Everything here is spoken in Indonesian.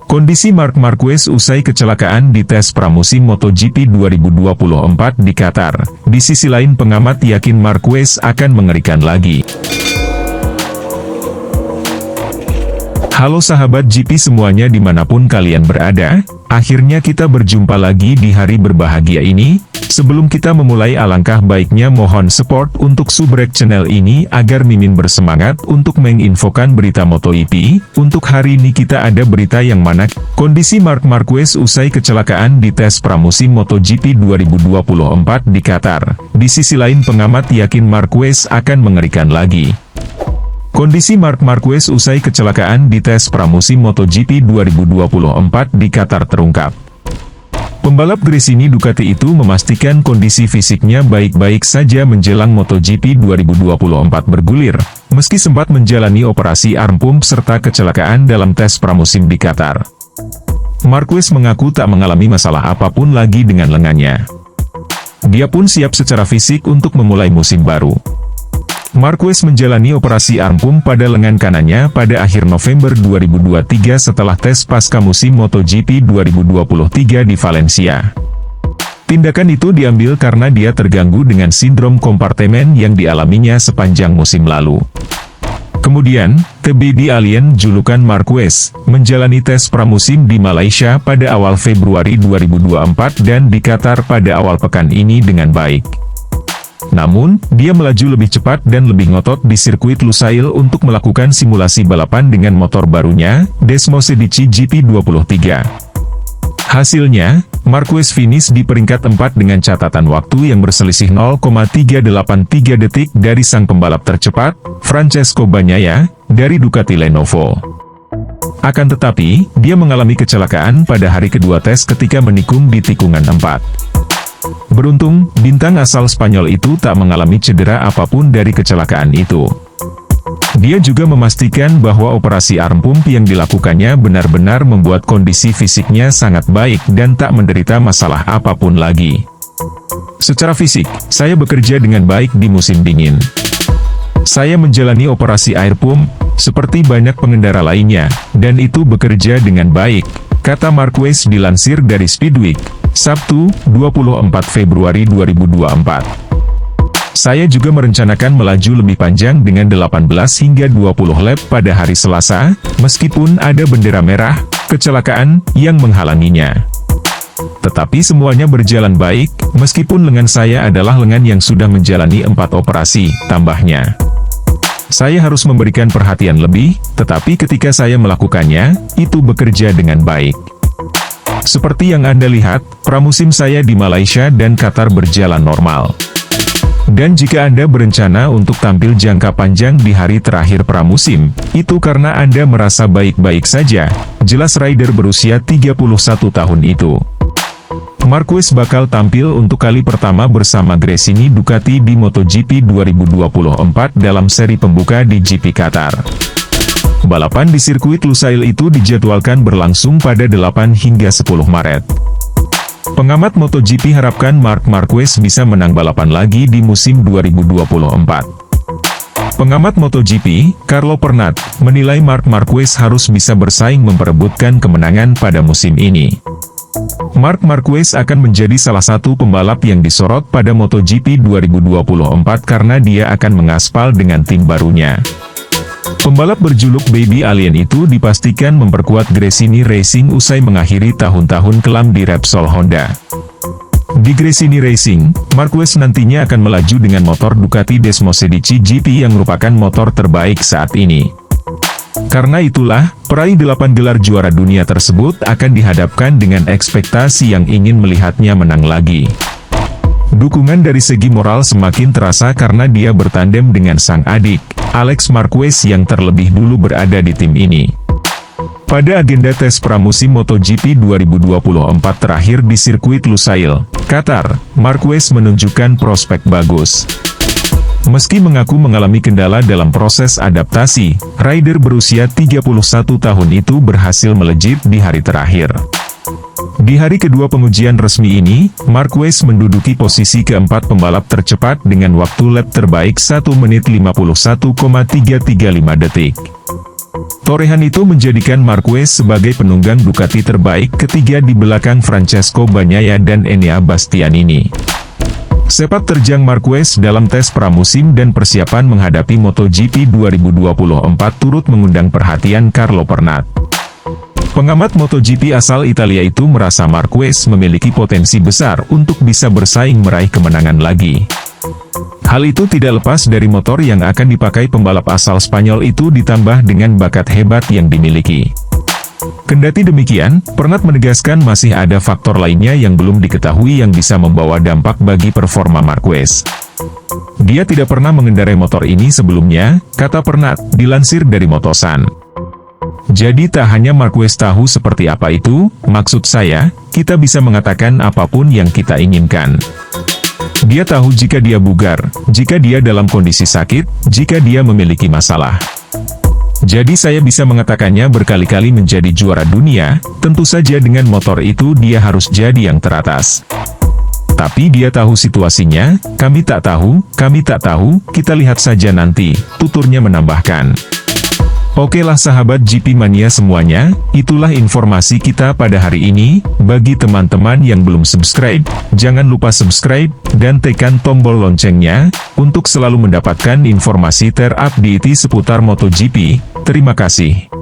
Kondisi Marc Marquez usai kecelakaan di tes pramusim MotoGP 2024 di Qatar. Di sisi lain pengamat yakin Marquez akan mengerikan lagi. Halo sahabat GP semuanya dimanapun kalian berada, akhirnya kita berjumpa lagi di hari berbahagia ini. Sebelum kita memulai alangkah baiknya mohon support untuk subrek channel ini agar Mimin bersemangat untuk menginfokan berita MotoGP. Untuk hari ini kita ada berita yang mana kondisi Marc Marquez usai kecelakaan di tes pramusim MotoGP 2024 di Qatar. Di sisi lain pengamat yakin Marquez akan mengerikan lagi. Kondisi Marc Marquez usai kecelakaan di tes pramusim MotoGP 2024 di Qatar terungkap. Pembalap Gresini Ducati itu memastikan kondisi fisiknya baik-baik saja menjelang MotoGP 2024 bergulir, meski sempat menjalani operasi arm pump serta kecelakaan dalam tes pramusim di Qatar. Marquez mengaku tak mengalami masalah apapun lagi dengan lengannya. Dia pun siap secara fisik untuk memulai musim baru. Marquez menjalani operasi arm pump pada lengan kanannya pada akhir November 2023 setelah tes pasca musim MotoGP 2023 di Valencia. Tindakan itu diambil karena dia terganggu dengan sindrom kompartemen yang dialaminya sepanjang musim lalu. Kemudian, The Baby Alien julukan Marquez, menjalani tes pramusim di Malaysia pada awal Februari 2024 dan di Qatar pada awal pekan ini dengan baik. Namun, dia melaju lebih cepat dan lebih ngotot di sirkuit Lusail untuk melakukan simulasi balapan dengan motor barunya, Desmosedici GP23. Hasilnya, Marquez finish di peringkat 4 dengan catatan waktu yang berselisih 0,383 detik dari sang pembalap tercepat, Francesco Bagnaia, dari Ducati Lenovo. Akan tetapi, dia mengalami kecelakaan pada hari kedua tes ketika menikung di tikungan 4. Beruntung, bintang asal Spanyol itu tak mengalami cedera apapun dari kecelakaan itu. Dia juga memastikan bahwa operasi arm pump yang dilakukannya benar-benar membuat kondisi fisiknya sangat baik dan tak menderita masalah apapun lagi. Secara fisik, saya bekerja dengan baik di musim dingin. Saya menjalani operasi air pump, seperti banyak pengendara lainnya, dan itu bekerja dengan baik, kata Marquez dilansir dari Speedweek, Sabtu, 24 Februari 2024. Saya juga merencanakan melaju lebih panjang dengan 18 hingga 20 lap pada hari Selasa, meskipun ada bendera merah, kecelakaan, yang menghalanginya. Tetapi semuanya berjalan baik, meskipun lengan saya adalah lengan yang sudah menjalani 4 operasi, tambahnya. Saya harus memberikan perhatian lebih, tetapi ketika saya melakukannya, itu bekerja dengan baik. Seperti yang Anda lihat, pramusim saya di Malaysia dan Qatar berjalan normal. Dan jika Anda berencana untuk tampil jangka panjang di hari terakhir pramusim, itu karena Anda merasa baik-baik saja, jelas rider berusia 31 tahun itu. Marquez bakal tampil untuk kali pertama bersama Gresini Ducati di MotoGP 2024 dalam seri pembuka di GP Qatar. Balapan di sirkuit Lusail itu dijadwalkan berlangsung pada 8 hingga 10 Maret. Pengamat MotoGP harapkan Marc Marquez bisa menang balapan lagi di musim 2024. Pengamat MotoGP, Carlo Pernat, menilai Marc Marquez harus bisa bersaing memperebutkan kemenangan pada musim ini. Marc Marquez akan menjadi salah satu pembalap yang disorot pada MotoGP 2024 karena dia akan mengaspal dengan tim barunya. Pembalap berjuluk Baby Alien itu dipastikan memperkuat Gresini Racing usai mengakhiri tahun-tahun kelam di Repsol Honda. Di Gresini Racing, Marquez nantinya akan melaju dengan motor Ducati Desmosedici GP yang merupakan motor terbaik saat ini. Karena itulah, peraih 8 gelar juara dunia tersebut akan dihadapkan dengan ekspektasi yang ingin melihatnya menang lagi. Dukungan dari segi moral semakin terasa karena dia bertandem dengan sang adik, Alex Marquez yang terlebih dulu berada di tim ini. Pada agenda tes pramusim MotoGP 2024 terakhir di sirkuit Lusail, Qatar, Marquez menunjukkan prospek bagus. Meski mengaku mengalami kendala dalam proses adaptasi, rider berusia 31 tahun itu berhasil melejit di hari terakhir. Di hari kedua pengujian resmi ini, Marquez menduduki posisi keempat pembalap tercepat dengan waktu lap terbaik 1 menit 51,335 detik. Torehan itu menjadikan Marquez sebagai penunggang Ducati terbaik ketiga di belakang Francesco Bagnaia dan Enea Bastianini. Sepak terjang Marquez dalam tes pramusim dan persiapan menghadapi MotoGP 2024 turut mengundang perhatian Carlo Pernat. Pengamat MotoGP asal Italia itu merasa Marquez memiliki potensi besar untuk bisa bersaing meraih kemenangan lagi. Hal itu tidak lepas dari motor yang akan dipakai pembalap asal Spanyol itu ditambah dengan bakat hebat yang dimiliki. Kendati demikian, Pernat menegaskan masih ada faktor lainnya yang belum diketahui yang bisa membawa dampak bagi performa Marquez. Dia tidak pernah mengendarai motor ini sebelumnya, kata Pernat, dilansir dari Motosan. Jadi tak hanya Marquez tahu seperti apa itu, maksud saya, kita bisa mengatakan apapun yang kita inginkan. Dia tahu jika dia bugar, jika dia dalam kondisi sakit, jika dia memiliki masalah. Jadi saya bisa mengatakannya berkali-kali menjadi juara dunia, tentu saja dengan motor itu dia harus jadi yang teratas. Tapi dia tahu situasinya, kami tak tahu, kita lihat saja nanti, tuturnya menambahkan. Oke lah sahabat GP Mania semuanya, itulah informasi kita pada hari ini. Bagi teman-teman yang belum subscribe, jangan lupa subscribe, dan tekan tombol loncengnya, untuk selalu mendapatkan informasi terupdate seputar MotoGP. Terima kasih.